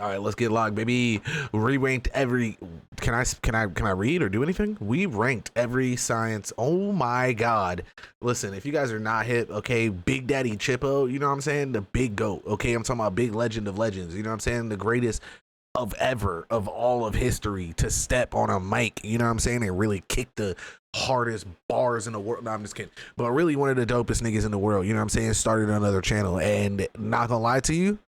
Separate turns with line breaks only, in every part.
All right, let's get locked, baby. We ranked every. Can I read or do anything? We ranked every science. Oh my God! Listen, if you guys are not hip, okay, Big Daddy Chippo, you know what I'm saying? The big goat, okay. I'm talking about big legend of legends. You know what I'm saying? The greatest of ever of all of history to step on a mic. You know what I'm saying? And really kick the hardest bars in the world. No, I'm just kidding. But really one of the dopest niggas in the world. You know what I'm saying? Started another channel, and not gonna lie to you,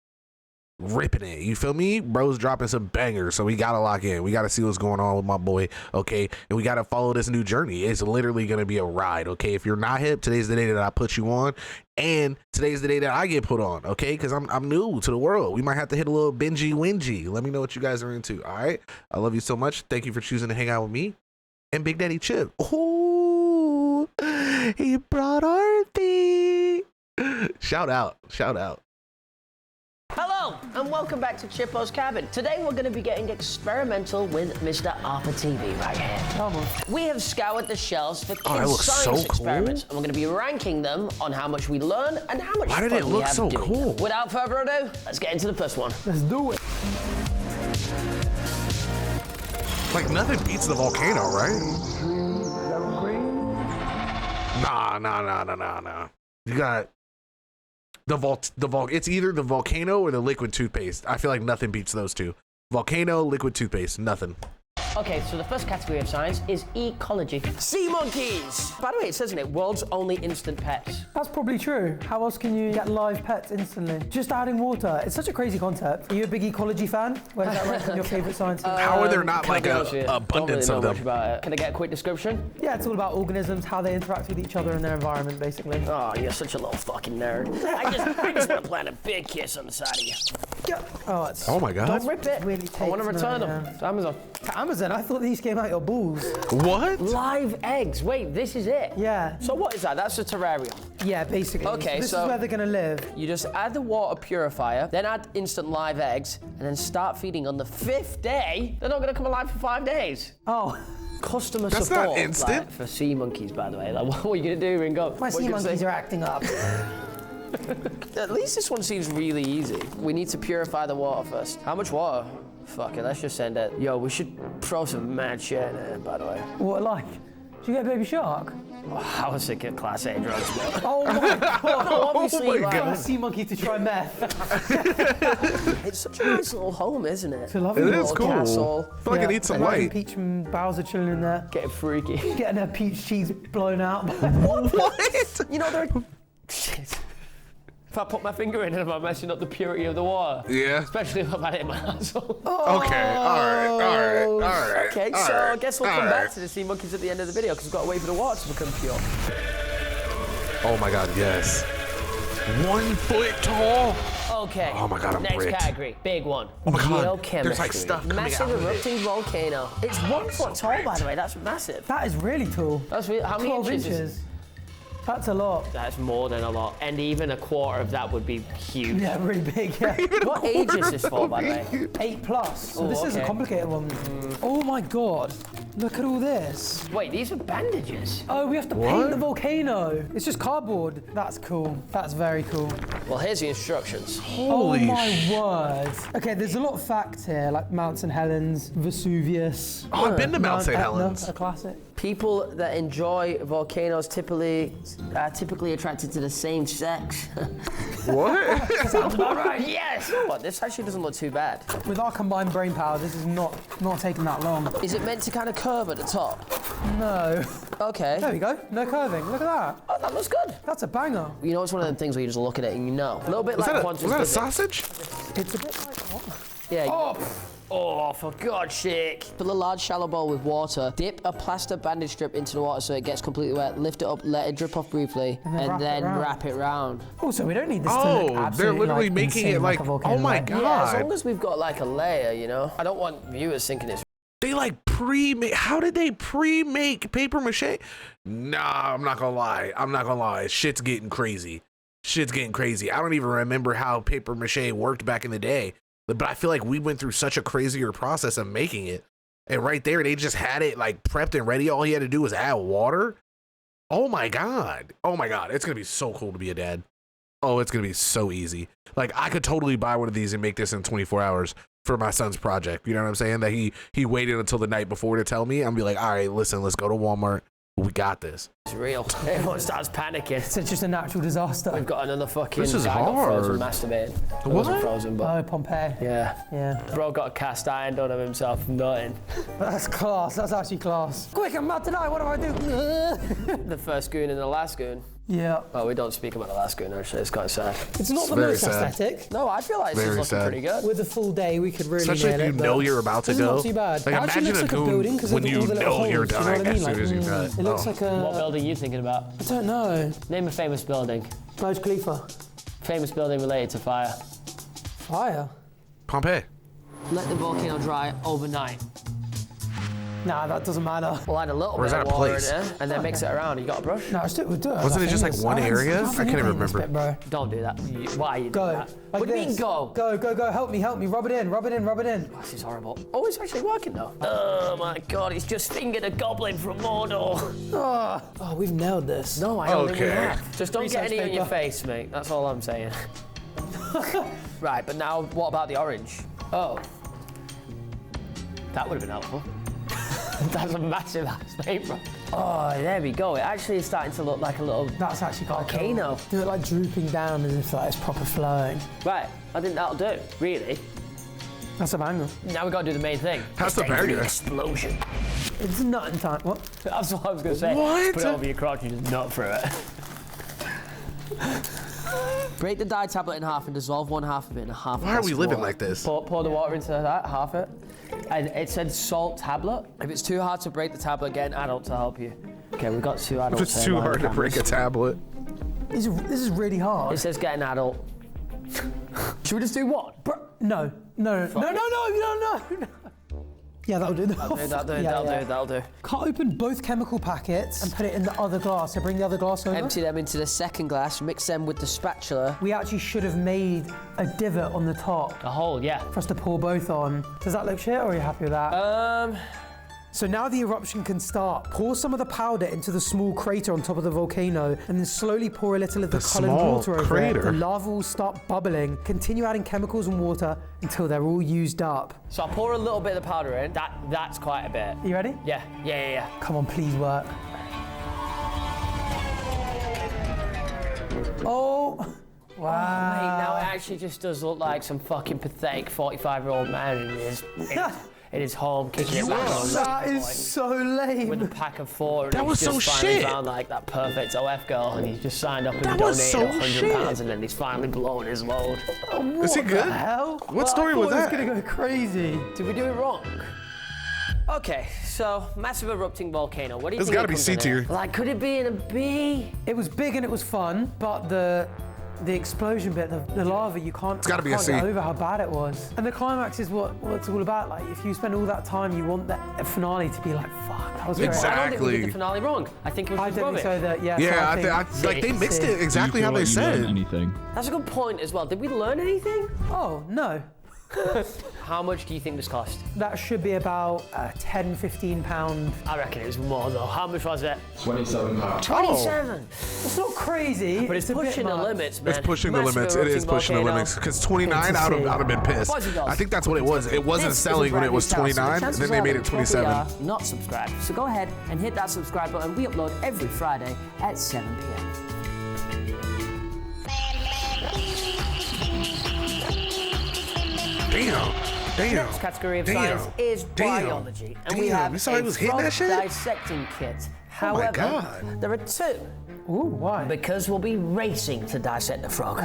ripping it. You feel me? Bro's dropping some bangers, so we gotta lock in. We gotta see what's going on with my boy, okay? And we gotta follow this new journey. It's literally gonna be a ride, okay? If you're not hip, today's the day that I put you on, and today's the day that I get put on, okay? Because I'm new to the world. We might have to hit a little bingy wingy. Let me know what you guys are into. All right, I love you so much. Thank you for choosing to hang out with me and Big Daddy Chip. Ooh, he brought Arthie. Shout out.
Hello, and welcome back to Chippo's Cabin. Today we're going to be getting experimental with Mr. Arthur TV right here. We have scoured the shelves for kids' science experiments, and we're going to be ranking them on how much we learn and how much fun we have doing them. Without further ado, let's get into the first one.
Let's do it.
Like nothing beats the volcano, right? Nah. You got it's either the volcano or the liquid toothpaste. I feel like nothing beats those two. Volcano, liquid toothpaste, nothing.
Okay, so the first category of science is ecology. Sea monkeys! By the way, it says in it, world's only instant pets.
That's probably true. How else can you get live pets instantly? Just adding water. It's such a crazy concept. Are you a big ecology fan? Where does that rank in your favorite science?
How are there not like an abundance of them?
Can I get a quick description?
Yeah, it's all about organisms, how they interact with each other in their environment, basically.
Oh, you're such a little fucking nerd. I just want to plant a big kiss on the side of you.
Yeah.
Oh my God.
Don't rip it.
Really
I want to return them to Amazon.
To Amazon? I thought these came out your balls.
What?
Live eggs. Wait, this is it?
Yeah.
So what is that? That's a terrarium.
Yeah, basically.
Okay,
this is where they're gonna live.
You just add the water purifier, then add instant live eggs, and then start feeding on the 5th day. They're not gonna come alive for 5 days.
Oh.
Customer
That's
support
not instant.
like, for sea monkeys, by the way. Like, what are you gonna do, Ringo?
My sea monkeys are acting up.
At least this one seems really easy. We need to purify the water first. How much water? Fuck it, let's just send it. Yo, we should throw some mad shit in it, by the way.
What, like? Do you get a baby shark?
Oh, I was thinking Class A drugs, but...
Oh my God.
No, obviously,
my God.
A sea monkey to try meth.
It's such a nice little home, isn't it?
It's a lovely
It
little
is cool.
castle.
I feel like it needs some
Imagine
light.
Peach and Bowser chilling in there,
Getting freaky.
getting their peach cheese blown out.
What?
You know, they're... Shit. If I put my finger in it, am I messing up the purity of the water?
Yeah.
Especially if I've had it in my asshole.
Okay, all right.
Okay,
all
so
right,
I guess we'll
all
come
right.
back to the sea monkeys at the end of the video because we've got to wait for the water to become pure.
Oh my God, yes. 1 foot tall.
Okay.
Oh my God, I'm
Next
Brit.
category, big one.
Oh my God,
Geochemistry.
there's like stuff coming
Massive
out of it.
erupting volcano. It's 1 foot tall, by the way. That's massive.
That is really tall.
That's really, how many
12
inches?
inches. That's a lot.
That's more than a lot. And even a quarter of that would be huge.
Yeah, really big, yeah.
What age is this for, by the way?
8+. So this is a
okay.
complicated one. Oh my God. Look at all this.
Wait, these are bandages.
Oh, we have to paint the volcano. It's just cardboard. That's cool. That's very cool.
Well, here's the instructions.
Holy
oh my word. Okay, there's a lot of facts here, like Mount St. Helens, Vesuvius.
Oh, I've been to Mount St.
Etna,
Helens.
a classic.
People that enjoy volcanoes typically attracted to the same sex.
What?
Sounds about right.
Yes! What, this actually doesn't look too bad.
With our combined brain power, this is not taking that long.
Is it meant to kind of curve at the top?
No.
Okay.
There we go. No curving. Look at that.
Oh, that looks good.
That's a banger.
You know, it's one of them things where you just look at it and you know. A little bit
Was
like
that
Quantum's
a
physics.
sausage?
It's a bit like what?
Yeah. Oh, for God's sake. Fill a large shallow bowl with water. Dip a plaster bandage strip into the water so it gets completely wet. Lift it up, let it drip off briefly, and then wrap it round.
Also, we don't need this to
Oh,
look
they're
absolutely
literally
like,
making
insane
it like,
a volcano,
oh my
right?
God.
Yeah, as long as we've got like a layer, you know? I don't want viewers thinking it's...
They like pre-make. How did they pre-make paper mache? Nah, I'm not gonna lie. Shit's getting crazy. I don't even remember how paper mache worked back in the day. But I feel like we went through such a crazier process of making it. And right there, they just had it like prepped and ready. All he had to do was add water. Oh my God. It's gonna be so cool to be a dad. Oh, it's gonna be so easy. Like I could totally buy one of these and make this in 24 hours. for my son's project. You know what I'm saying? That he waited until the night before to tell me. I'm be like, all right, listen, let's go to Walmart. We got this.
It's real. Everyone starts panicking.
It's just a natural disaster.
We've got another fucking
This is
guy got
hard.
frozen masturbating. It
What?
wasn't frozen, but
Oh, Pompeii.
yeah. Bro got a cast iron done of himself from nothing.
That's class. That's actually class. Quick, I'm mad tonight. What do I do?
The first goon and the last goon.
Yeah.
Oh, we don't speak about the last goon, actually. It's quite sad.
It's not the
very
most
sad.
aesthetic.
No, I feel like it's
Very
just looking
sad.
pretty good.
With a full day, we could really
Especially
nail
if you
it, but
know you're about to
it's
go.
not too bad.
Like
It actually
imagine
looks
a
like a building
goon
'cause
when
of
you
all the little
know you're
holes, you know what
dying
I
as
mean?
soon as you cut.
It looks like a...
What building are you thinking about?
I don't know.
Name a famous building.
Burj Khalifa.
Famous building related to fire.
Fire?
Pompeii.
Let the volcano dry overnight.
Nah, that doesn't matter.
We'll add a little
Or is
bit
that
of
a
water
place?
in there and then mix it around. You got a brush?
No, we'll do it.
Wasn't it just like one area? I can't even remember.
Bro.
Don't do that. Why are you doing
Go.
that?
Like
What do you mean
this.
go?
Go. Help me. Rub it in.
This is horrible. Oh, it's actually working though. Oh my god, he's just fingered a goblin from Mordor.
Oh, we've nailed this.
No, I don't think we
Okay.
have. Just don't get
Research
any on your
paper.
face, mate. That's all I'm saying. Right, but now what about the orange? Oh. That would have been helpful. That's a massive ass paper. Oh, there we go. It actually is starting to look like a little
That's actually quite
volcano.
cool. Do it like drooping down as if like it's proper flowing.
Right, I think that'll do, really.
That's a banger.
Now we've got to do the main thing.
How's the
Time for
burger?
explosion.
It's nutting time. What?
That's what I was going to say.
What?
Put it over your crotch and just nut through it. Break the dye tablet in half and dissolve one half of it in a half.
Why are we living like this?
Pour the water into that, half it. And it said salt tablet. If it's too hard to break the tablet, get an adult to help you. Okay, we've got two adults.
If it's
here
too
behind
hard
the
to break a
cameras.
tablet.
This is really
It
hard.
says get an adult. Should we just do one?
No. Yeah, that'll do.
That'll do.
Cut open both chemical packets and put it in the other glass. So bring the other glass over.
Empty them into the second glass, mix them with the spatula.
We actually should have made a divot on the top
A hole, yeah.
for us to pour both on. Does that look shit, or are you happy with that? So now the eruption can start. Pour some of the powder into the small crater on top of the volcano and then slowly pour a little of the coloured
small
water over
crater?
it. The lava will start bubbling. Continue adding chemicals and water until they're all used up.
So I'll pour a little bit of the powder in. That's quite a bit.
You ready?
Yeah.
Come on, please work. Oh, wow.
Mate, now it actually just does look like some fucking pathetic 45-year-old man in his home kicking it back on
That is so lame.
with a pack of four. And
That
he's
was
just
so
finally
shit.
found like that perfect OF girl, and he's just signed up and
That
donated
was so
£100,
shit.
and then he's finally blown his load.
Is he
What
good?
the hell?
What story was
I
that?
thought it was gonna go crazy.
Did we do it wrong? Okay, so massive erupting volcano. What do you
It's
think?
gotta
it
be
comes in
C tier.
at? Like, could it be in a B?
It was big and it was fun, but the explosion bit, the lava, you can't. It's
gotta be a C.
Get over how bad it was. And the climax is what it's all about. Like, if you spend all that time, you want that finale to be like, fuck, that was great.
Exactly.
I don't think we did the finale wrong. I think it was
I
just
don't think
rubbish.
so. That yeah.
Yeah,
so
I
think
like they mixed it
C.
exactly
Do
how
you
they
feel like you
said.
learned anything?
That's a good point as well. Did we learn anything?
Oh no,
How much do you think this cost?
that should be about £10-15.
I reckon it was more though. How much was it?
£27.
27.
It's not crazy,
But it's
a bit
pushing the
much.
limits, man.
It's pushing the
Massive
limits. It is
erupting
pushing the
volcano.
limits. Because 29, I'd have been pissed.
Boys and girls.
I think that's what it was. It wasn't
This is a
selling when
brand
it was
new channel, so the
29,
chances
then they
are
made
that
it
you probably
27.
are not subscribed. So go ahead and hit that subscribe button. We upload every Friday at 7 p.m.
Damn.
Next category of science is biology. And we
Damn,
have
you saw he
a
was hitting
frog
that shit?
dissecting kit.
Oh my
However,
God.
there are two.
Ooh, why?
Because we'll be racing to dissect the frog.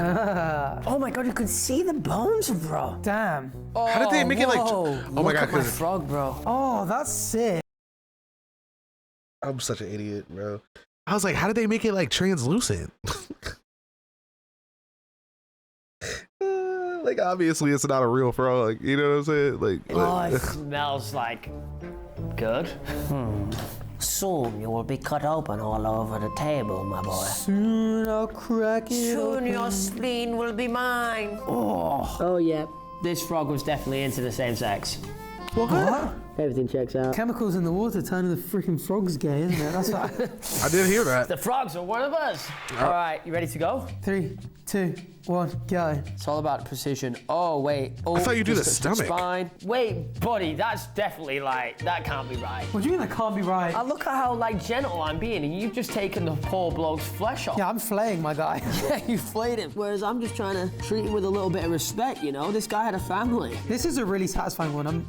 Oh my god, you can see the bones, bro.
Damn.
How did they make it like?
Whoa,
Oh my
look
God,
at my
'cause
frog, bro.
Oh, that's sick.
I'm such an idiot, bro. I was like, how did they make it like translucent? Like, obviously, it's not a real frog. You know what I'm saying? Like,
Oh, it smells like good. Soon you will be cut open all over the table, my boy.
Soon I'll crack it
Soon
open.
your spleen will be mine. Oh yeah. This frog was definitely into the same sex.
What?
Everything checks out.
Chemicals in the water turning the freaking frogs gay, isn't it? That's what.
I did hear that.
The frogs are one of us. All right, you ready to go?
3, 2, 1, go.
It's all about precision. Oh, wait. Oh,
I thought you do the
just
stomach.
Spine. Wait, buddy, that's definitely like, that can't be right.
What do you mean that can't be right?
Look at how like gentle I'm being, and you've just taken the poor bloke's flesh off.
Yeah, I'm flaying my guy.
Yeah, you flayed him. Whereas I'm just trying to treat him with a little bit of respect, you know? This guy had a family.
This is a really satisfying one.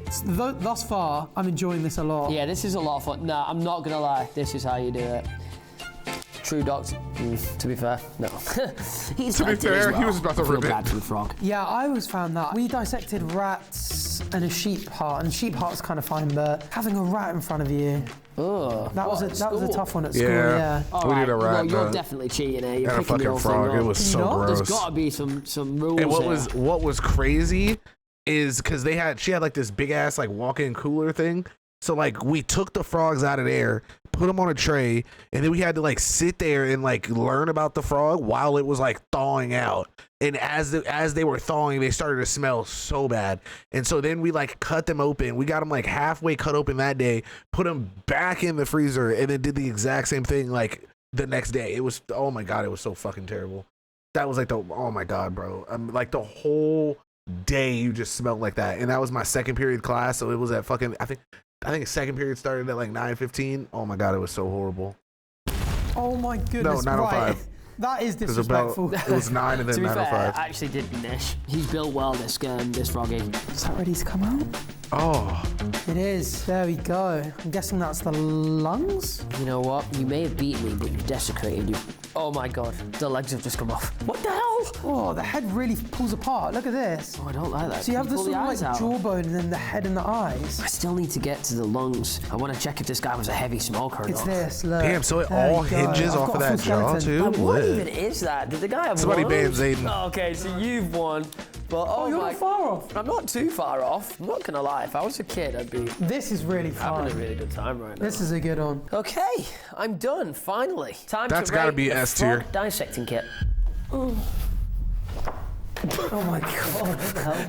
Thus far, I'm enjoying this a lot.
Yeah, this is a lot of fun. No, I'm not gonna lie. This is how you do it. True doctor. To be fair, no.
To be fair, he was about to rip it.
For the frog.
Yeah, I always found that. We dissected rats and a sheep heart, and sheep heart's kind of fine, but having a rat in front of you,
Oh,
that was a tough one at school,
Yeah.
yeah.
We did a rat.
Well, you're definitely cheating here. You're
And a
picking the
fucking
whole
frog.
thing
It
up.
was so
not?
gross.
There's got to be some rules
And
here.
what was crazy is because she had like this big ass like walk-in cooler thing. So like we took the frogs out of there, put them on a tray, and then we had to like sit there and like learn about the frog while it was like thawing out. And as they were thawing, they started to smell so bad. And so then we like cut them open. We got them like halfway cut open that day, put them back in the freezer, and then did the exact same thing like the next day. It was, oh my God, it was so fucking terrible. That was like oh my God, bro. Like the whole day you just smelled like that. And that was my second period class. So it was at fucking, I think second period started at like 9:15. Oh my God, it was so horrible.
Oh my goodness,
No, 9:05.
right. That is disrespectful.
It was 9 and then
To be fair,
9:05.
it actually did be Nish. He's built well, this froggy.
Is that ready to come out?
Oh,
It is. There we go. I'm guessing that's the lungs?
You know what? You may have beaten me, but you've desecrated you. Oh my God, the legs have just come off. What the hell?
Oh, the head really pulls apart. Look at this.
Oh, I don't like that.
So you have
Can
the
pull
sort of
eyes
like
out?
jawbone and then the head and the eyes.
I still need to get to the lungs. I want to check if this guy was a heavy smoker or
It's
not.
this, look.
damn. So it
There
all
we go.
hinges
I've
off
got
of
a
that
full
jaw
skeleton.
too?
Like, what
Lit.
even is that? Did the guy have
Somebody
lungs?
bans Aiden.
Oh, okay, so you've won. But oh
You're
my,
not far off.
I'm not too far off. I'm not gonna lie. If I was a kid, I'd be
This is really
having a
fun.
really good time right now.
This is a good one.
Okay, I'm done. Finally, time
That's
to
gotta
rate
be
the
S tier.
frog dissecting kit.
Oh my God.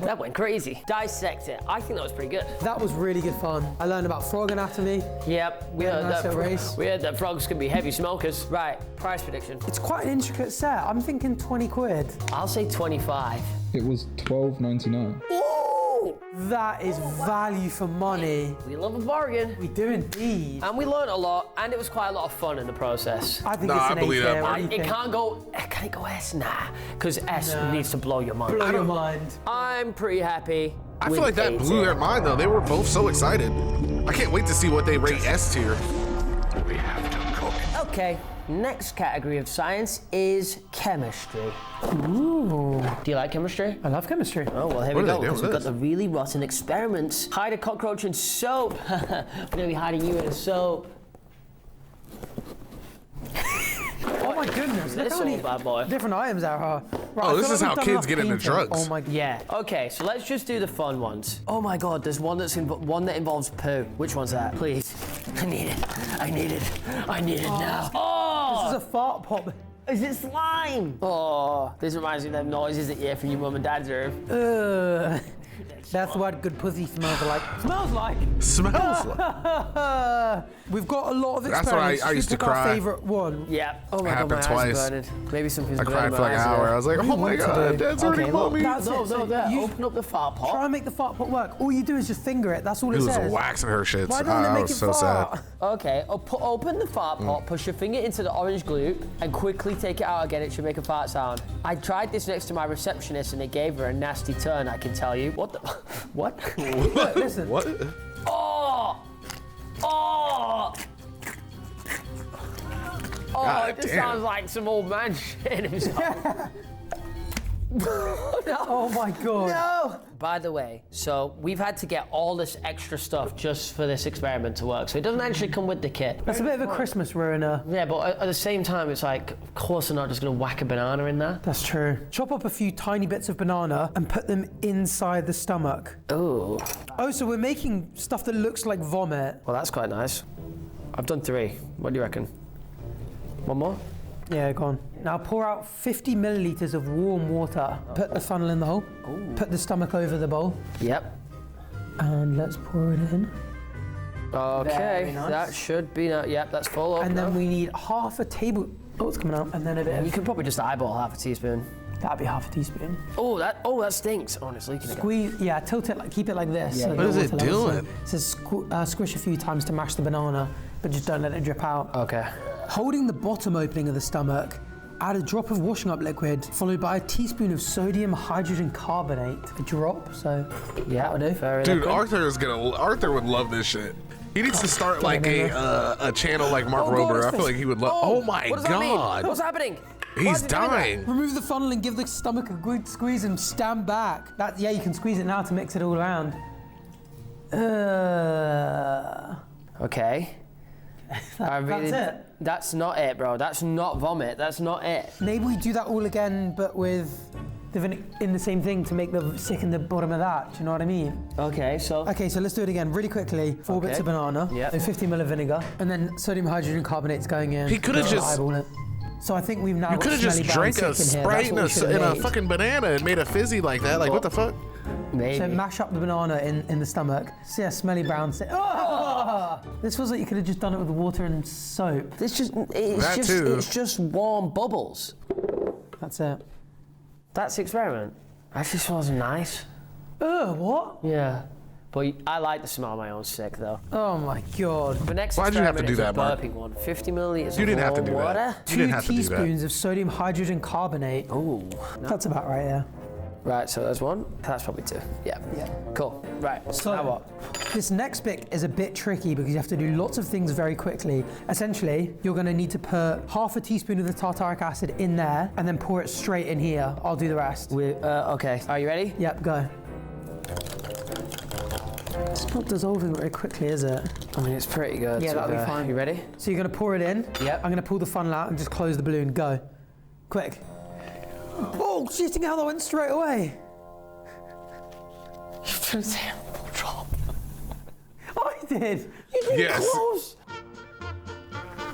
That went crazy. Dissect it. I think that was pretty good.
That was really good fun. I learned about frog anatomy.
Yep, we
Yeah,
heard
nice
that.
little race.
We heard that frogs can be heavy smokers. Right, price prediction.
It's quite an intricate set. I'm thinking 20 quid.
I'll say 25.
It was $12.99.
Ooh,
That is value for money.
we love a bargain.
We do indeed.
And we learned a lot, and it was quite a lot of fun in the process.
I think
Nah,
it's
I
an
believe
8
that,
tier.
bro.
What do you
It
think?
can't go. Can it go S? Nah, because S needs to blow your mind.
Blow your mind.
I'm pretty happy.
I
with
feel like that
A
blew
tier.
their mind though. They were both so excited. I can't wait to see what they rate S tier.
Okay, next category of science is chemistry. Ooh. Do you like chemistry?
I love chemistry.
Oh, well, here
What
we
are
go,
they doing
because we've
with
got the really rotten experiments. Hide a cockroach in soap. We're gonna be hiding you in a soap.
Oh my goodness. Look
This
how many
old bad boy.
different items there are. Right,
Oh,
I
this
feel
is
like
how
we've done
kids
enough
get into
painting.
drugs.
Oh my
Yeah. Okay, so let's just do the fun ones. Oh my God, there's one one that involves poo. Which one's that? Please. I need it. I need it. I need it now. Oh!
This is a fart pop.
Is it slime? Oh, this reminds me of them noises that you hear from your mum and dad's room.
That's what good pussy smells like. Smells like.
Smells like.
We've got a lot of
That's
experiments.
what I used to
Should we pick our
cry.
favorite one.
Yeah. Oh my God,
happened
my eyes
twice.
are burning. Maybe something's
I
burning
cried
my
for like an
eyes
hour.
here.
I was like, oh my
want to
God,
do?
Dad's already
Okay,
bought
look,
me.
that's
No,
it. So
no.
you-
Open up the fart pot.
Try and make the fart pot work. All you do is just finger it. That's all
He
it
was
says.
waxing her shits.
Why don't they
I
make
was
it
so
fart?
sad.
Okay, open the fart pot, push your finger into the orange gloop, and quickly take it out again. It should make a fart sound. I tried this next to my receptionist, and it gave her a nasty turn, I can tell you. What the? What?
Look, listen.
What?
Oh! Oh! Oh,
God
it just
damn.
sounds like some old man shitting himself.
Oh my God.
No! By the way, so we've had to get all this extra stuff just for this experiment to work. So it doesn't actually come with the kit.
That's a bit of a Christmas ruiner.
Yeah, but at the same time, it's like, of course they're not just gonna whack a banana in there.
That's true. Chop up a few tiny bits of banana and put them inside the stomach.
Ooh.
Oh, so we're making stuff that looks like vomit.
Well, that's quite nice. I've done 3. What do you reckon? One more?
Yeah, go on. Now pour out 50 milliliters of warm water. Put the funnel in the hole. Put the stomach over the bowl.
Yep.
And let's pour it in.
Okay,
nice.
that should be, yep, that's full up.
And then we need half a table. Oh, it's coming out. And then a bit.
You could probably just eyeball half a teaspoon.
That'd be half a teaspoon.
Oh, that stinks, honestly.
Squeeze, yeah, tilt it, keep it like this.
Yeah,
so
yeah.
What is it doing?
It says squish a few times to mash the banana, but just don't let it drip out.
Okay.
Holding the bottom opening of the stomach, add a drop of washing up liquid, followed by a teaspoon of sodium hydrogen carbonate. A drop, so
Yeah,
that'll do.
very
Dude,
liquid.
Arthur would love this shit. He needs to start like a channel like Mark
Oh,
Rober.
God,
I feel like he would love. Oh my
what does that mean?
god.
What's happening? Why
He's
is it doing that?
dying.
Remove the funnel and give the stomach a good squeeze and stand back. Yeah, you can squeeze it now to mix it all around.
Okay.
That's it.
That's not it, bro. That's not vomit. That's not it.
Maybe we do that all again, but with in the same thing to make the sick in the bottom of that. Do you know what I mean?
Okay, so.
Okay, so let's do it again really quickly. 4 bits of banana,
Yep.
so 50 ml of vinegar, and then sodium hydrogen carbonate's going in.
He coulda
Don't
just-
eyeball it. So I think we've now
You
got
could have just
smelly brown
drank a
sick in here.
Sprite
That's what we should have
in a
made.
fucking banana and made a fizzy like that. Like, what the fuck?
Maybe.
So mash up the banana in the stomach. See a smelly brown sick. Oh! This feels like you could have just done it with water and soap.
It's just warm bubbles.
That's it.
That's the experiment. Actually smells nice.
What?
Yeah. But I like the smell of my own sick, though.
Oh my god.
The next
Why'd you have to
experiment
do
is
that,
a
Mark?
burping one. 50 milliliters
You
of
didn't have to
warm
do that.
water.
You didn't have to do that.
2 teaspoons of sodium hydrogen carbonate.
Ooh.
That's about right, yeah.
Right, so there's one. That's probably 2. Yeah. Cool. Right, so now what?
This next bit is a bit tricky because you have to do lots of things very quickly. Essentially, you're going to need to put half a teaspoon of the tartaric acid in there and then pour it straight in here. I'll do the rest.
Okay. Are you ready?
Yep, go. It's not dissolving very quickly, is it?
I mean, it's pretty good.
Yeah, that'll be fine.
You ready?
So you're going to pour it in.
Yep.
I'm going to pull the funnel out and just close the balloon. Go. Quick. Oh, shitting hell, that went straight away. I did. You did
Yes.
close.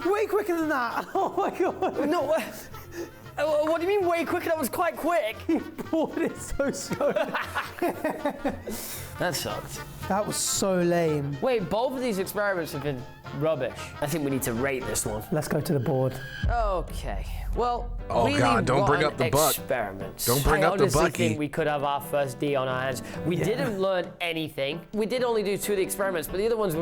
Way quicker than that. Oh my god.
No, what do you mean way quicker? That was quite quick.
You poured it so slowly.
That sucked.
That was so lame.
Wait, both of these experiments have been rubbish. I think we need to rate this one.
Let's go to the board.
Okay. Well,
Oh,
really
God, don't bring
rotten
up the buck.
experiments.
Don't bring up the
I honestly
bucky.
think we could have our first D on our hands. We didn't learn anything. We did only do 2 of the experiments, but the other ones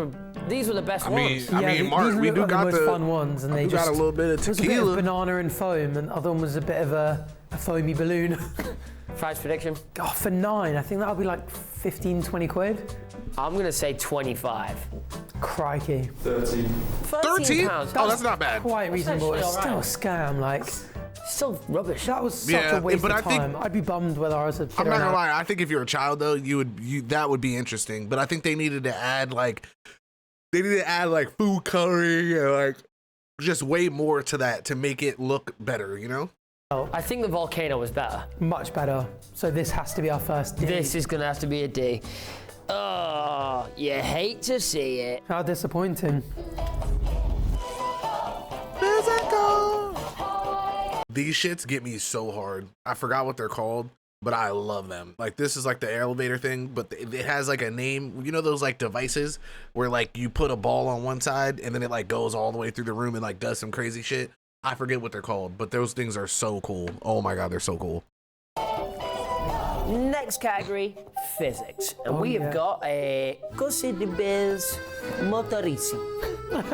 these were the best ones.
Mark,
these
we
are
do got
the most
the
fun ones, and they
we
just
got a little bit of
It was a bit of
tequila.
banana and foam, and the other one was a bit of a foamy balloon.
Price prediction?
Oh, for 9, I think that'll be like 15, 20 quid.
I'm gonna say 25.
Crikey.
13.
13?
pounds.
Oh, that's not bad.
Quite reasonable. It's
actually
still a scam. Like,
Still rubbish.
that was such
Yeah,
a waste
but
of
I think-
time. I'd be bummed whether I was a
I'm not gonna lie. I think if you're a child though, that would be interesting. But I think they needed to add like food coloring and like just way more to that to make it look better. You know?
I think the volcano was better.
Much better. So this has to be our first D.
This is gonna have to be a D. Oh, you hate to see it.
How disappointing.
These shits get me so hard. I forgot what they're called, but I love them. Like this is like the elevator thing, but it has like a name. You know those like devices where like you put a ball on one side and then it like goes all the way through the room and like does some crazy shit. I forget what they're called, but those things are so cool. Oh my god, they're so cool.
Next category, physics. And we have got a Cose de Bez Motorissimo.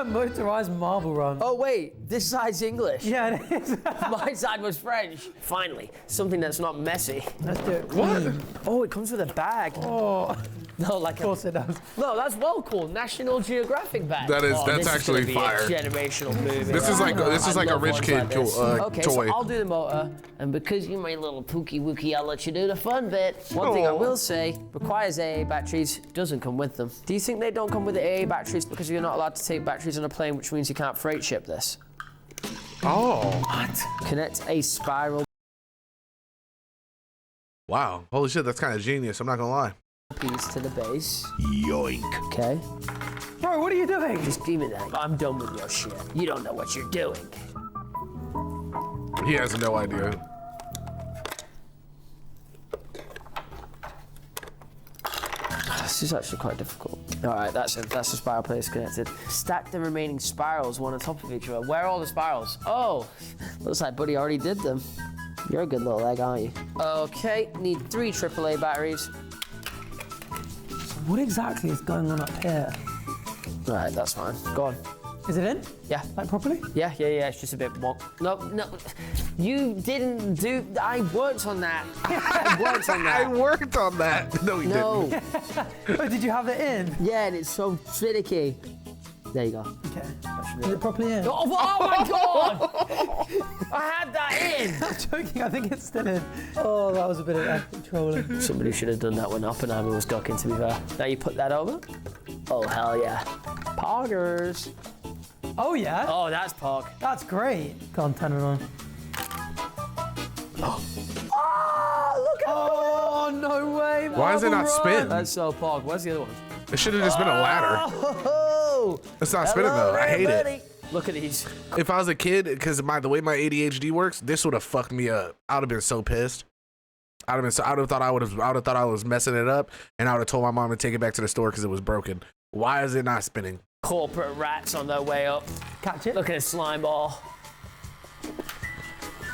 Motorized marble run.
Oh wait, this side's English.
Yeah, it is.
My side was French. Finally, something that's not messy.
Let's do it.
What?
Oh, it comes with a bag.
Oh,
No, like
of course it does.
no, that's well cool. National Geographic bag.
That is-
Oh,
that's
this
actually
is gonna
fire.
be a generational movie.
This is like
I
a
love
rich
ones
kid
like this. Okay,
toy.
so I'll do the motor, and because you're my little pookie wookie, I'll let you do the fun bit. One thing I will say, requires AA batteries, doesn't come with them. Do you think they don't come with the AA batteries because you're not allowed to take batteries on a plane, which means you can't freight ship this?
Oh.
Connect a spiral
Wow. Holy shit, that's kind of genius. I'm not gonna lie.
piece to the base.
Yoink.
Okay,
Bro, what are you doing?
just give me that. I'm done with your shit. You don't know what you're doing.
He has no idea.
This is actually quite difficult. All right, that's a spiral place connected. Stack the remaining spirals one on top of each other. Where are all the spirals? Oh, looks like Buddy already did them. You're a good little egg, aren't you? Okay, need 3 AAA batteries.
What exactly is going on up here?
All right, that's fine. Go on.
Is it in?
Yeah.
Like properly?
Yeah. It's just a bit wonk. No. You didn't do. I worked on that. I worked on that.
I worked on that. No, you didn't.
Oh, did you have it in?
Yeah, and it's so finicky. There you go.
Okay. Is it properly in?
Oh my God! I had that in.
I'm joking. I think it's still in. Oh, that was a bit of epic trolling.
Somebody should have done that when Oppenheimer was cooking, to be fair. Now you put that over. Oh, hell yeah. Poggers.
Oh, yeah?
Oh, that's Pog.
That's great. Go on, turn it on.
Oh, look at
Oh, no way.
Why does it not spin?
That's so Pog. Where's the other one?
It should have just been a ladder.
Oh,
It's not spinning though. I hate it.
Look at these.
If I was a kid, because the way my ADHD works, this would have fucked me up. I would have been so pissed. I would have thought I was messing it up, and I would have told my mom to take it back to the store because it was broken. Why is it not spinning?
Corporate rats on their way up.
Catch it.
Look at a slime ball.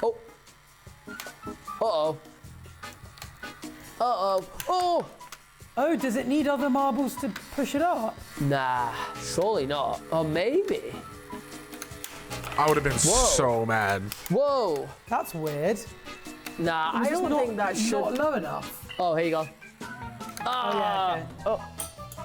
Oh. Uh-oh. Uh-oh. Oh!
Oh, does it need other marbles to push it up?
Nah, surely not. Or maybe.
I would have been so mad.
Whoa.
That's weird.
Nah, I don't think that should.
Not low enough.
Oh, here you go.
Yeah, okay.
Oh,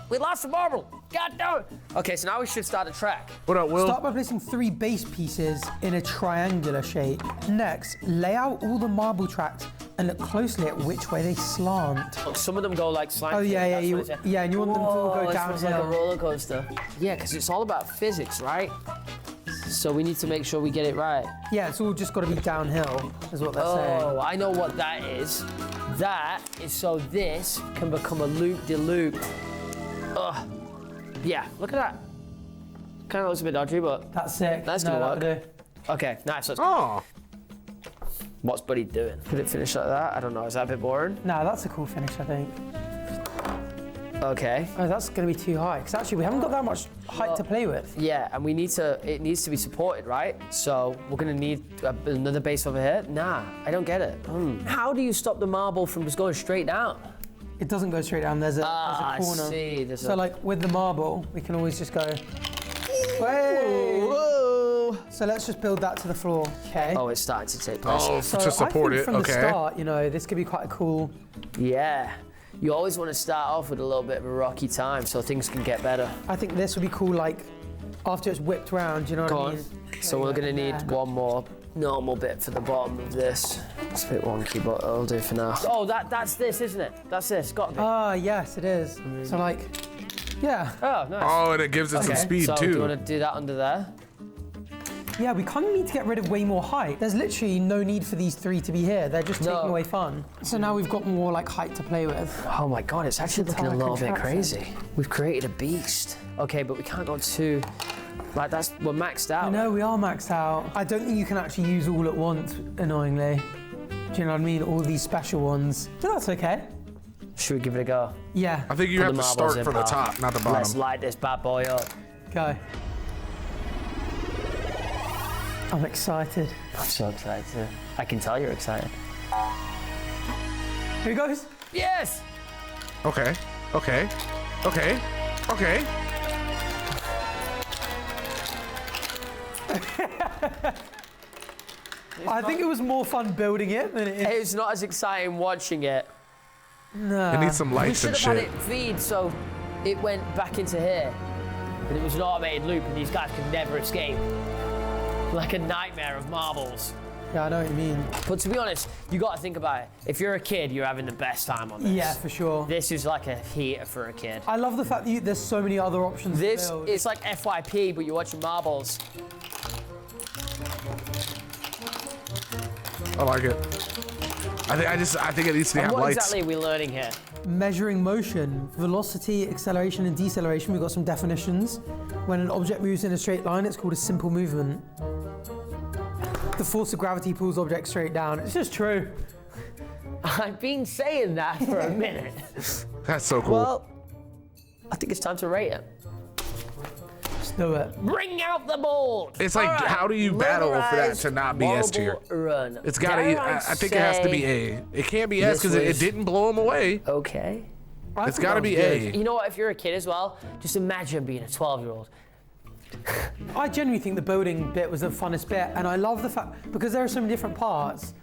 we lost the marble. God damn it. Okay, so now we should start a track.
What up, Will?
Start by placing 3 base pieces in a triangular shape. Next, lay out all the marble tracks and look closely at which way they slant.
Look, some of them go like slime.
Oh yeah,
That's what it is.
and you want them to all go
Whoa,
downhill.
It feels like a roller coaster. Yeah, because it's all about physics, right? So we need to make sure we get it right.
Yeah, it's all just got to be downhill, is what they're saying.
Oh, I know what that is. That is so this can become a loop-de-loop. Ugh. Yeah, look at that. Kind of looks a bit dodgy, but
That's sick.
that's gonna work.
that'll do.
Okay, nice. Let's
Oh,
What's Buddy doing? Could it finish like that? I don't know. Is that a bit boring?
No, that's a cool finish, I think.
Okay.
Oh, that's going to be too high, because actually we haven't got that much height to play with.
Yeah, and it needs to be supported, right? So we're gonna need another base over here. Nah, I don't get it. How do you stop the marble from just going straight down?
It doesn't go straight down, there's a corner.
I see.
So like with the marble, we can always just go, way.
Whoa.
So let's just build that to the floor, okay?
Oh, it's starting to take place.
oh,
So
to support
I think
it.
from
Okay.
the start, this could be quite a cool.
Yeah. You always want to start off with a little bit of a rocky time so things can get better.
I think this would be cool, like after it's whipped round. You know what I mean?
So we're gonna need one more normal bit for the bottom of this. It's a bit wonky, but it'll do for now. Oh, that's this, isn't it? That's this. Got to be.
Ah, yes, it is. So like, yeah.
Oh, nice.
Oh, and it gives it some speed
so
too.
do you want to do that under there?
Yeah, we kind of need to get rid of way more height. There's literally no need for these 3 to be here. They're just taking away fun. So now we've got more like height to play with.
Oh my God, it's actually looking a little bit crazy. We've created a beast. Okay, but we can't go too, we're maxed out.
I know, we are maxed out. I don't think you can actually use all at once, annoyingly. Do you know what I mean? All these special ones. But that's okay.
Should we give it a go?
Yeah.
I think you
Put
have
the
to
marbles
start
in,
from the
pal.
top, not the
Let's
bottom.
light this bad boy up.
Go. I'm excited.
I'm so excited too. I can tell you're excited.
Here it goes.
Yes!
Okay. Okay. Okay. Okay.
I think it was more fun building it than it is.
It's not as exciting watching it.
No.
It needs some
We
lights
should
and
have had
shit.
it feed so it went back into here. But it was an automated loop and these guys could never escape. Like a nightmare of marbles.
Yeah, I know what you mean.
But to be honest, you got to think about it. If you're a kid, you're having the best time on this.
Yeah, for sure.
This is like a heater for a kid.
I love the fact that there's so many other options
This
to build.
is like FYP, but you're watching marbles.
I like it. I think it needs to have
What
lights.
exactly are we learning here?
Measuring motion, velocity, acceleration, and deceleration. We've got some definitions. When an object moves in a straight line, it's called a simple movement. The force of gravity pulls objects straight down. It's just true.
I've been saying that for a minute.
That's so cool.
Well, I think it's time to rate it.
Let's do it.
Bring out the board.
It's like, how do you battle for that to not be S tier?
Run.
It's gotta. I think it has to be A. It can't be S because it didn't blow him away.
Okay.
It's gotta be A.
You know what? If you're a kid as well, just imagine being a 12-year-old.
I genuinely think the building bit was the funnest bit, and I love the fact, because there are so many different parts,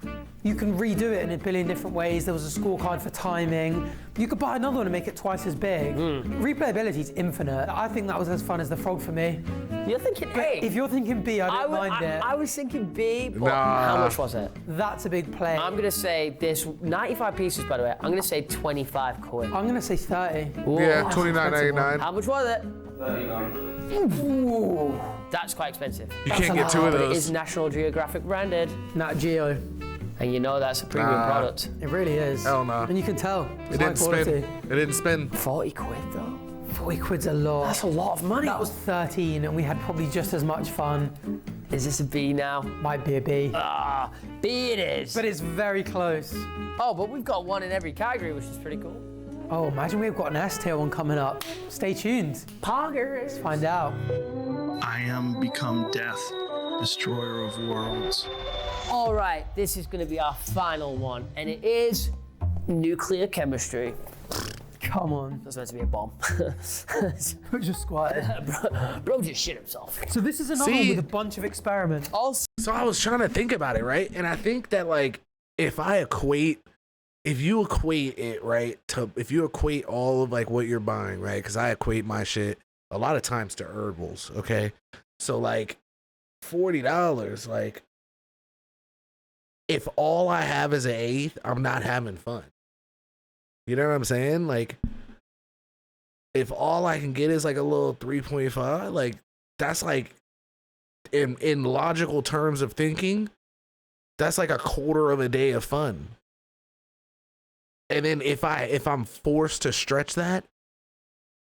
you can redo it in a billion different ways. There was a scorecard for timing. You could buy another one and make it twice as big. Replayability is infinite. I think that was as fun as the frog for me.
You're thinking A.
If you're thinking B, I don't mind it.
I was thinking B, but how much was it?
That's a big play.
I'm gonna say there's 95 pieces, by the way. I'm gonna say 25 quid.
I'm gonna say 30.
Ooh.
Yeah, $29.99.
How much was it?
39.
Ooh.
That's quite expensive.
You can't get two of
But it
those.
is National Geographic branded,
Nat Geo.
and you know that's a premium product.
It really is.
Hell no.
And you can tell.
It
It's high
didn't
quality.
spin. It didn't spin.
40 quid though.
40 quid's a lot.
That's a lot of money.
That was 13, and we had probably just as much fun.
Is this a B now?
Might be a B.
Ah, B it is.
But it's very close.
Oh, but we've got one in every category, which is pretty cool.
Oh, imagine we've got an S tier one coming up. Stay tuned.
Poggers.
Find out.
I am become death, destroyer of worlds.
All right, this is going to be our final one, and it is nuclear chemistry.
Come on.
That's meant to be a bomb.
Put your squat in.
Bro just shit himself.
So this is another one
See?
with a bunch of experiments.
Also,
So I was trying to think about it, right? And I think that like if you equate it, right, to if you equate all of like what you're buying, right? Because I equate my shit a lot of times to herbals, okay? So like $40, like if all I have is an eighth, I'm not having fun. You know what I'm saying? Like if all I can get is like a little 3.5, like that's like in logical terms of thinking, that's like a quarter of a day of fun. And then if I'm forced to stretch that,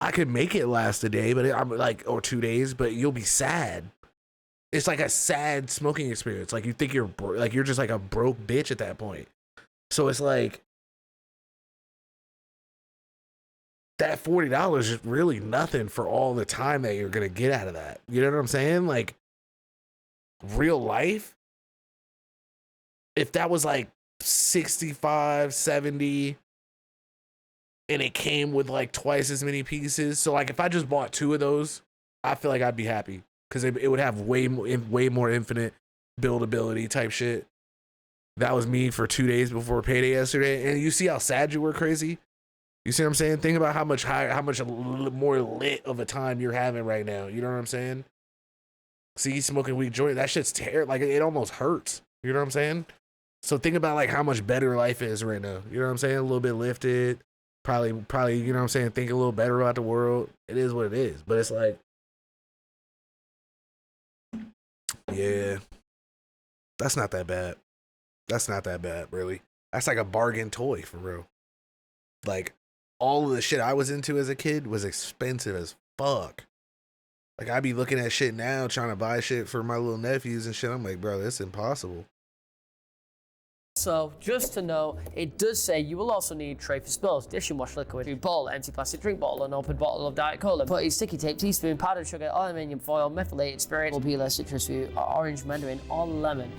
I could make it last a day, but I'm like, or 2 days, but you'll be sad. It's like a sad smoking experience. Like you think you're just like a broke bitch at that point. So it's like that $40 is really nothing for all the time that you're gonna get out of that. You know what I'm saying? Like real life, if that was like 65, 70, and it came with like twice as many pieces. So like if I just bought 2 of those, I feel like I'd be happy because it would have way more infinite buildability type shit. That was me for 2 days before payday yesterday. And you see how sad you were, crazy? You see what I'm saying? Think about how much more lit of a time you're having right now. You know what I'm saying? See, smoking weed joint, that shit's terrible. Like it almost hurts. You know what I'm saying? So think about like how much better life is right now. You know what I'm saying? A little bit lifted. Probably, you know what I'm saying? Think a little better about the world. It is what it is. But it's like, yeah, that's not that bad. That's not that bad, really. That's like a bargain toy for real. Like all of the shit I was into as a kid was expensive as fuck. Like I be looking at shit now, trying to buy shit for my little nephews and shit. I'm like, bro, that's impossible.
So, just to know, it does say you will also need tray for spills, dishing wash liquid, food bowl, empty plastic drink bottle, an open bottle of Diet Cola, putty, sticky tape, teaspoon, powdered sugar, aluminium foil, methylated spirit, peeler, citrus fruit, orange mandarin, or lemon.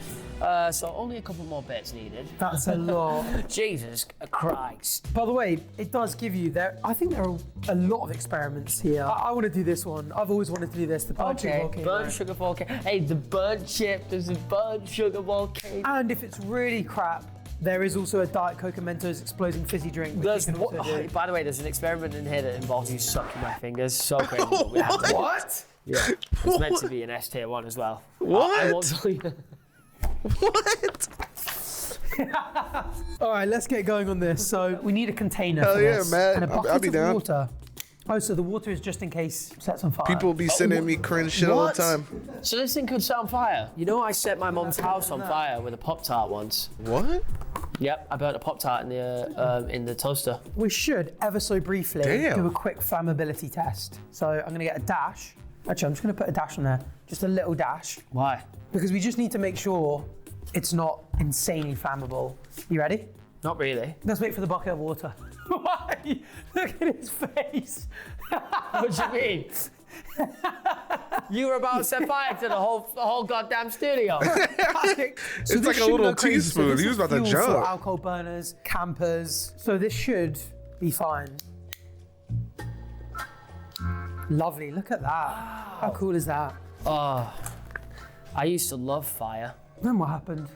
So only a couple more bits needed.
That's a lot.
Jesus Christ.
By the way, it does give you I think there are a lot of experiments here. I want to do this one. I've always wanted to do this. The burnt sugar volcano.
Burnt sugar volcano. Hey, the burnt chip. There's a burnt sugar volcano.
And if it's really crap, there is also a Diet Coke and Mentos exploding fizzy drink. Which you can also do.
By the way, there's an experiment in here that involves you sucking my fingers. So crazy. We have to-
What?
Yeah. It's meant to be an S tier one as well.
What?
I won't tell you.
What?
All right, let's get going on this. So we need a container
Hell
for
yeah,
this.
Matt.
And a bucket
I'll be
of
down.
water. Oh, so the water is just in case it sets on fire.
People be sending me cringe shit all the time.
So this thing could set on fire. You know, I set my mum's house on fire with a Pop-Tart once.
What?
Yep, I burnt a Pop-Tart in the toaster.
We should, ever so briefly,
Damn.
do a quick flammability test. So I'm going to get a dash. Actually, I'm just going to put a dash on there. Just a little dash.
Why?
Because we just need to make sure it's not insanely flammable. You ready?
Not really.
Let's wait for the bucket of water. Why? Look at his face.
What do you mean? You were about to set fire to the whole goddamn studio.
It's like a little teaspoon. He was about to jump.
For alcohol burners, campers. So this should be fine. Lovely, look at that. How cool is that?
Oh, I used to love fire.
Then what happened?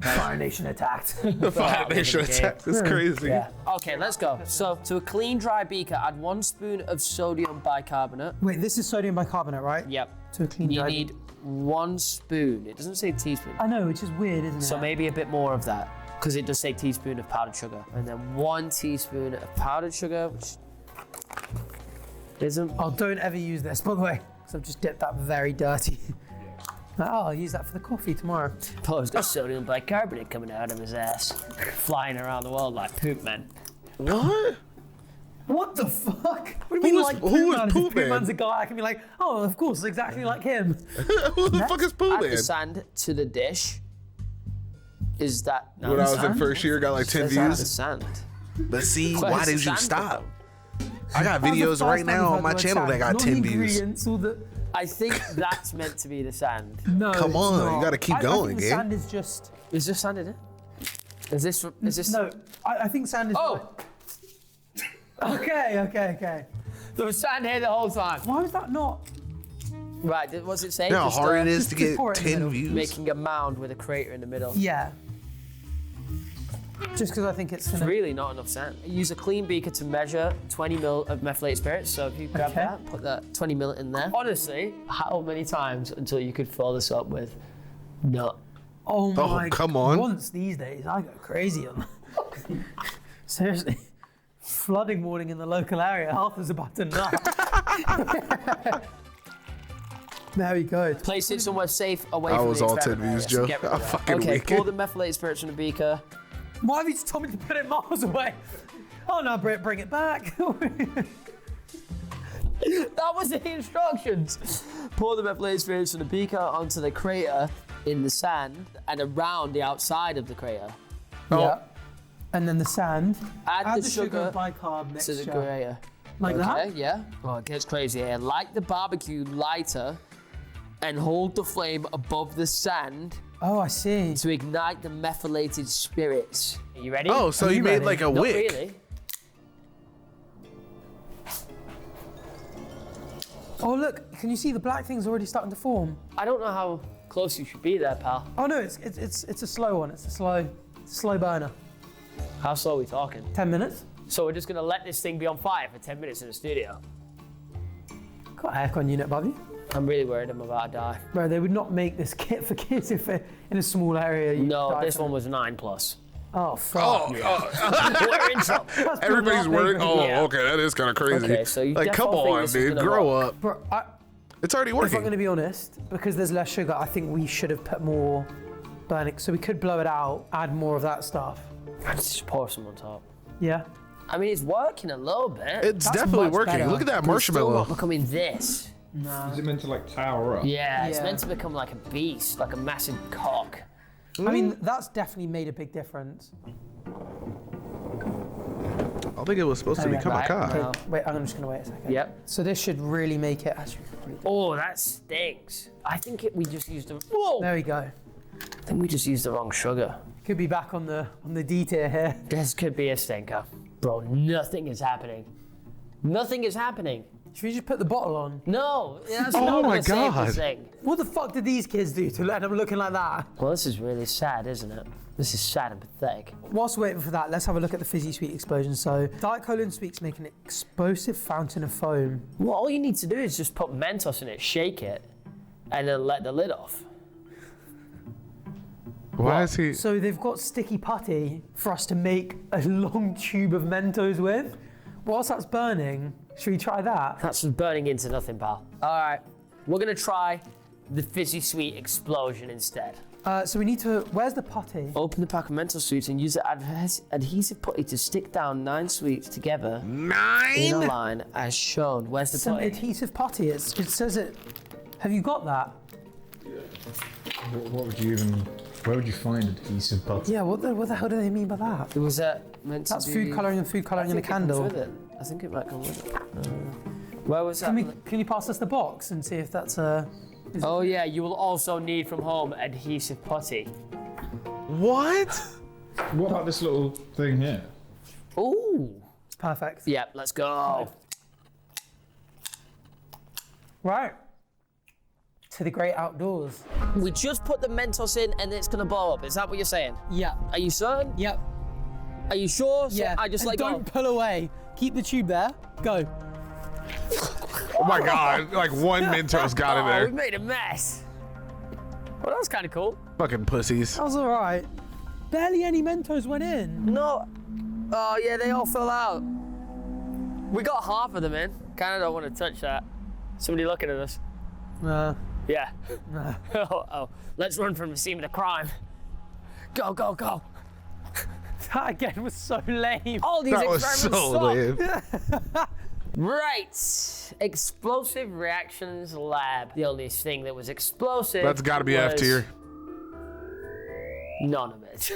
Fire Nation attacked.
The Fire Nation attack. It's crazy.
Yeah. Okay, let's go. So, to a clean, dry beaker, add 1 spoon of sodium bicarbonate.
Wait, this is sodium bicarbonate, right?
Yep.
To a clean
You
dry
need 1 spoon. It doesn't say teaspoon.
I know, which is weird, isn't it?
So maybe a bit more of that, because it does say teaspoon of powdered sugar. And then 1 teaspoon of powdered sugar, which isn't.
Oh, don't ever use this, by the way, because I've just dipped that very dirty. Oh, I'll use that for the coffee tomorrow.
Paul's got sodium bicarbonate coming out of his ass, flying around the world like poop man.
What?
What the fuck? What do you mean, like Pooh Man? Pooh Man's a guy I can be like, oh, of course, exactly like him.
Who the fuck is Pooh
Add
Man?
the sand to the dish. Is that no,
When I was in
sand?
first year, got like 10
Says add the
views.
sand.
But see,
Where's
why
the
did you
sand
stop?
from?
I got videos right now on my channel that got
Not
10
the
views.
ingredients, all the...
I think that's meant to be the sand.
No,
Come
it's
on,
not.
you gotta keep
I
going,
think the
gang.
sand is just...
Is there sand in it? Is this?
No, I think sand is...
Oh!
Okay.
There was sand here the whole time.
Why was that not...
Right, what's it say?
You know how
Just,
hard it is to
just
get
pour it in the
10
middle.
views?
making a mound with a crater in the middle.
Yeah. Just because I think it's...
It's really not enough sand. Use a clean beaker to measure 20 ml of methylated spirits. So if you grab
Okay.
that, put that 20 ml in there. Honestly, how many times until you could follow this up with no?
Oh my...
come on.
Once these days, I go crazy on that. Seriously. Flooding warning in the local area. Arthur's about to nut. There we go.
Place it somewhere safe away
That
from
was
the
all 10
experiment
views,
area.
Joe.
Get rid
I'm
of that.
fucking
Okay,
wicked.
pour the methylated spirits from the beaker.
Why have you just told me to put it miles away? Oh no, bring it back.
That was the instructions. Pour the methylated spirits from the beaker onto the crater in the sand and around the outside of the crater.
Yeah. And then the sand.
Add the sugar
bicarb
to
mixture.
the crater.
Like
Okay,
that?
yeah. Oh, it gets crazy here. Light the barbecue lighter and hold the flame above the sand
Oh, I see.
to ignite the methylated spirits. Are you ready?
Oh, so
Are
you
you
made
ready?
like a
Not
wick.
really.
Oh look, can you see the black thing's already starting to form?
I don't know how close you should be there, pal.
Oh no, it's a slow one. It's a slow burner.
How slow are we talking?
10 minutes.
So we're just gonna let this thing be on fire for 10 minutes in the studio.
Got an aircon unit above you.
I'm really worried I'm about to die.
Bro, they would not make this kit for kids if in a small area. You
No,
die
this
from
one
it.
was 9+.
Oh fuck.
We're in trouble.
That's
Everybody's
not
worried.
big.
Oh,
Yeah.
okay, that is kind of crazy.
Okay, so you
like, come
definitely think
on,
this is
dude,
gonna
grow
work.
up.
Bro,
It's already
if I'm going
working.
to be honest, because there's less sugar, I think we should have put more burning. So we could blow it out, add more of that stuff.
Just pour some on top.
Yeah.
I mean, it's working a little bit.
It's
That's
definitely
much
working.
better.
Look at that
But it's still
marshmallow.
not becoming this.
Is it meant to like tower up?
Yeah, it's
Yeah.
meant to become like a beast, like a massive cock.
I mean, that's definitely made a big difference.
I think it was supposed to
Okay.
become a
Right.
car.
No.
Wait, I'm just going to wait a second.
Yep.
So this should really make it.
Oh, that stinks. I think we just used the. Whoa!
There we go.
I think we just used the wrong sugar.
Could be back on the D tier here.
This could be a stinker. Bro, nothing is happening. Nothing is happening.
Should we just put the bottle on?
No, that's
Oh
not
my
gonna save
God.
this thing.
What the fuck did these kids do to let them looking like that?
Well, this is really sad, isn't it? This is sad and pathetic.
Whilst waiting for that, let's have a look at the fizzy sweet explosion. So, Diet Cola and Sweets make an explosive fountain of foam.
Well, all you need to do is just put Mentos in it, shake it, and then let the lid off.
Why is he?
So they've got sticky putty for us to make a long tube of Mentos with. Whilst that's burning, should we try that?
That's just burning into nothing, pal. All right, we're gonna try the fizzy sweet explosion instead.
So we need to, where's the putty?
Open the pack of Mentos sweets and use the adhesive putty to stick down 9 sweets together in a
9?
line as shown. Where's the
Some
putty?
adhesive putty. It says it. Have you got that?
What would you even? Where would you find adhesive putty?
Yeah, what the hell do they mean by that?
Was that meant to
That's
be...
food colouring and food colouring in a
I think it comes
candle.
with it. I think it might come with it. Where was that?
Can you pass us the box and see if that's a...
Oh yeah, you will also need from home adhesive putty.
What?
What about this little thing here?
Ooh.
It's perfect.
Yep, let's go.
Right. To the great outdoors.
We just put the Mentos in and it's gonna blow up. Is that what you're saying?
Yeah.
Are you certain?
Yep.
Are you sure? So
Yeah.
I just
And
like
don't pull away. Keep the tube there. Go.
Oh my God! Like one Mentos got in
we
there.
made a mess. Well, that was kind of cool.
Fucking pussies.
That was all right. Barely any Mentos went in.
No. Oh yeah, they all fell out. We got half of them in. Kind of don't want to touch that. Somebody looking at us. Yeah. Oh. Let's run from the scene of the crime. Go, go, go.
That again was so lame.
All these
That was
experiments
so
suck.
lame.
Right. Explosive reactions lab. The only thing that was explosive.
That's got to be F
was
tier.
None of it.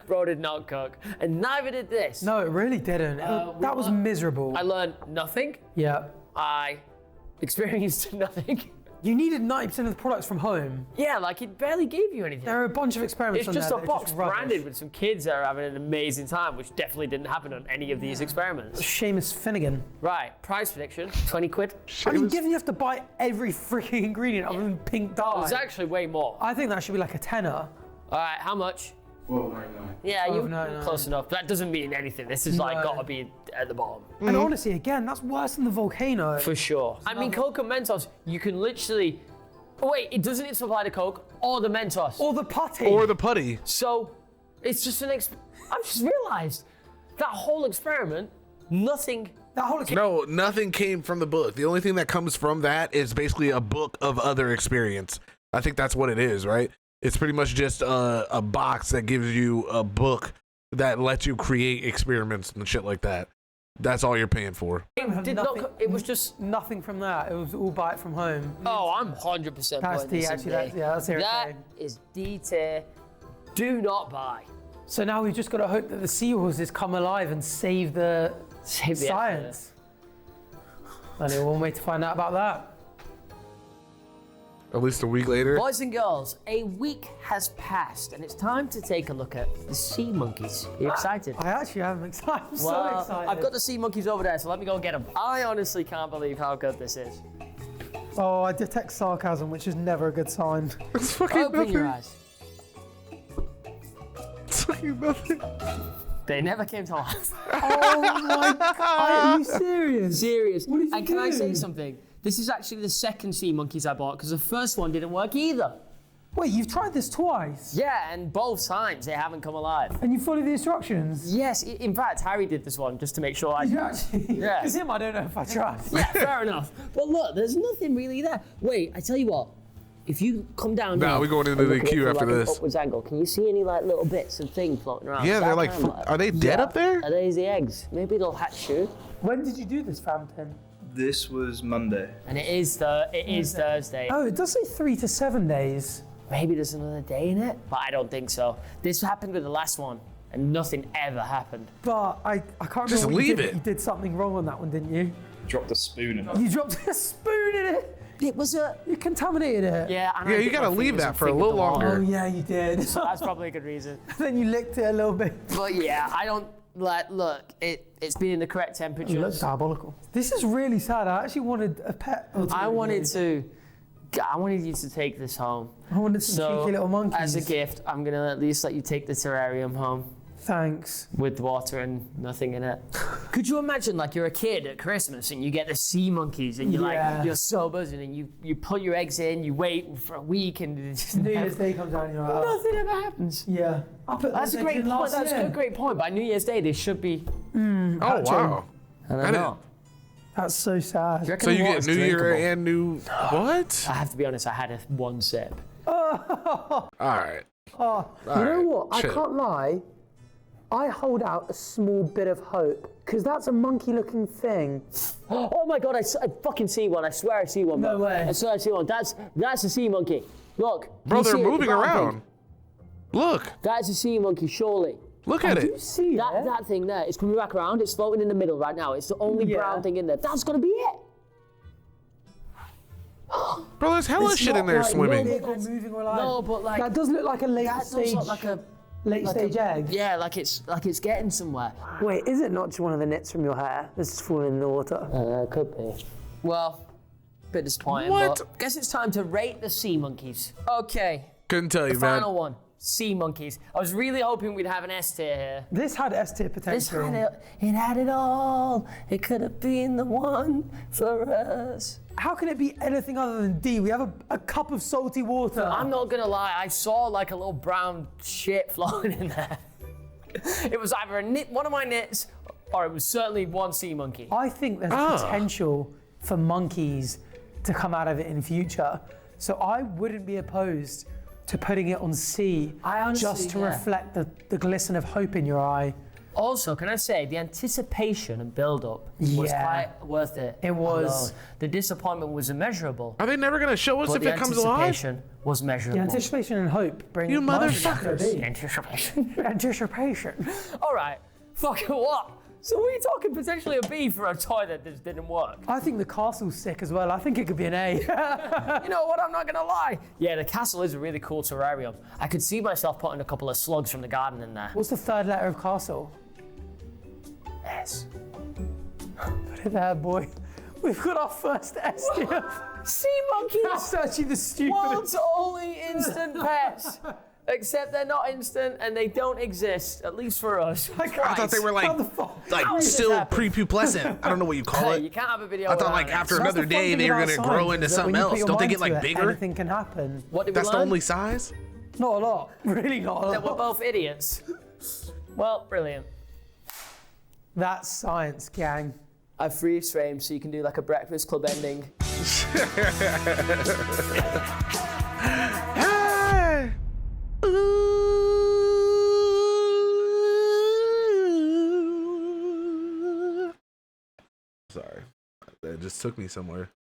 Bro did not cook, and neither did this.
No, it really didn't. That was miserable.
I learned nothing.
Yeah.
I experienced nothing.
You needed 90% of the products from home.
Yeah, like it barely gave you anything.
There are a bunch of experiments
It's
on
just
there
a
that are
box
just rubbish.
branded with some kids that are having an amazing time, which definitely didn't happen on any of these experiments.
Seamus Finnegan.
Right, price prediction, 20 quid.
I mean, given you have to buy every freaking ingredient other than pink dye.
It's actually way more.
I think that should be like a tenner.
All right, how much?
$12.99.
Yeah, you're
$12.99.
close enough. That doesn't mean anything. This is like
No.
gotta be at the bottom.
And honestly, again, that's worse than the volcano.
For sure. I mean, Coke and Mentos, you can literally... Oh, wait, it doesn't supply the Coke or the Mentos.
Or the putty.
Or the putty.
So, it's just an I've just realized that whole experiment, nothing...
that whole
No, nothing came from the book. The only thing that comes from that is basically a book of other experience. I think that's what it is, right? It's pretty much just a box that gives you a book that lets you create experiments and shit like that. That's all you're paying for.
It did not... It was just...
nothing from that. It was all buy it from home.
Oh, I'm 100%
That's
putting
D,
this in
actually.
D.
That's irritating.
That is D tier. Do not buy.
So now we've just got to hope that the seahorses come alive and save the
Save the
science. Only one way to find out about that.
At least a week later.
Boys and girls, a week has passed and it's time to take a look at the sea monkeys. Are you excited?
I actually am excited. I'm so
Well,
excited.
I've got the sea monkeys over there, so let me go get them. I honestly can't believe how good this is.
Oh, I detect sarcasm, which is never a good sign.
It's fucking
Open your
nothing.
eyes.
It's fucking nothing.
They never came to life.
Oh my God, are you serious?
Serious.
What did you
And can I say
do?
something? This is actually the second sea monkeys I bought because the first one didn't work either.
Wait, you've tried this twice?
Yeah, and both times they haven't come alive.
And you followed the instructions?
Yes, in fact, Harry did this one just to make sure I...
You actually?
Yeah.
Because him, I don't know if I trust.
Yeah, fair enough. But look, there's nothing really there. Wait, I tell you what. If you come down
Nah,
here
we're going into
and
the
look at it
queue
from,
after
like, an
this.
upwards angle, can you see any like little bits of thing floating around?
Yeah,
Is
they're
that
like,
kind of
are they dead up there?
Are these the eggs? Maybe they'll hatch soon.
When did you do this, Fountain?
This was Monday.
And it is Thursday.
Oh, it does say 3 to 7 days.
Maybe there's another day in it, but I don't think so. This happened with the last one, and nothing ever happened.
But I can't remember
Just
what you
leave
did,
it.
but you did something wrong on that one, didn't you?
Dropped a spoon in it.
You dropped a spoon in it.
It was a...
You contaminated it.
Yeah, and
Yeah,
I
you
dipped
gotta
my
leave
fingers
that
and
for a
fingered
little
the water.
Oh
longer.
yeah, you did.
So that's probably a good reason.
Then you licked it a little bit.
But yeah, I don't... Like, look, it's been in the correct
You look
temperatures.
diabolical. This is really sad. I actually wanted a pet. or two.
I wanted you to take this home.
I wanted some cheeky little monkeys.
As a gift, I'm gonna at least let you take the terrarium home
Thanks.
with water and nothing in it. Could you imagine, like, you're a kid at Christmas and you get the sea monkeys and you're
Yeah.
like, you're so buzzing and you put your eggs in, you wait for a week and it just
New Year's Day comes out and you're like, oh.
nothing ever happens.
Yeah. I put
That's a
those
great
eggs in
point.
last
That's
year.
a great point. By New Year's Day, they should be.
Oh, wow.
I don't
I
know.
That's so sad.
Do you reckon
So
the
you get
water's
New Year
drinkable?
and new... What?
I have to be honest. I had one sip.
All right.
Oh, you
All
know
right,
what? I
chill.
can't lie. I hold out a small bit of hope because that's a monkey-looking thing.
Oh my god! I fucking see one. I swear I see one.
No
bro.
way.
I swear I see one. That's a sea monkey. Look.
Bro,
you
they're
see it, the
moving
brown
around.
thing?
Look.
That's a sea monkey, surely.
Look at
Do
it.
you see
That,
it?
that thing there, it's coming back around. It's floating in the middle right now. It's the only brown thing in there. That's gonna be it.
Bro, there's hella
It's
shit
not
in there
like
swimming.
big or moving or alive.
No, but like
That does look like a late
that does
stage,
look like a
egg.
yeah, like it's getting somewhere.
Wait, is it not just one of the nits from your hair that's just falling in the water?
Could be. Well, bit disappointing.
What?
But guess it's time to rate the sea monkeys. Okay,
Couldn't tell you,
the
man.
final one. Sea monkeys. I was really hoping we'd have an S tier here.
This had S tier
This
potential.
it had it all. It could have been the one for us.
How can it be anything other than D? We have a cup of salty water.
I'm not gonna lie, I saw like a little brown shit floating in there. It was either a knit, one of my knits, or it was certainly one sea monkey.
I think there's potential for monkeys to come out of it in future. So I wouldn't be opposed to putting it on C
I honestly,
just to
yeah.
reflect the glisten of hope in your eye.
Also, can I say, the anticipation and build-up was
Yeah.
quite worth it.
It was.
Although the disappointment was immeasurable.
Are they never gonna show us
But
if
the
it comes alive?
anticipation was measurable.
The anticipation and hope bring
You
monkeys to
motherfuckers.
B.
Anticipation.
Anticipation.
All right, fucking what? So we're talking potentially a B for a toy that just didn't work.
I think the castle's sick as well. I think it could be an A.
You know what? I'm not gonna lie. Yeah, the castle is a really cool terrarium. I could see myself putting a couple of slugs from the garden in there.
What's the third letter of castle?
Yes.
Put it there, boy. We've got our first S tier.
Sea monkeys.
That's actually the stupidest.
World's only instant pets. Except they're not instant and they don't exist, at least for us.
I thought they were
How the fuck?
like
How did this
still
happen?
prepubescent. I don't know what you call
Hey, you
it.
can't have a video.
I thought
without
like
it.
after
That's the
another
fun
day
thing
they were
about
gonna
science,
grow
is
into
that
something
when you put
else.
your
Don't they
mind
get
to
like
it,
bigger?
Anything can happen.
What did we
That's the
learn?
only size?
Not a lot. Really not a
That we're
lot.
both idiots. Well, brilliant.
That's science, gang.
I freeze framed so you can do like a Breakfast Club ending.
Hey! Sorry, that just took me somewhere.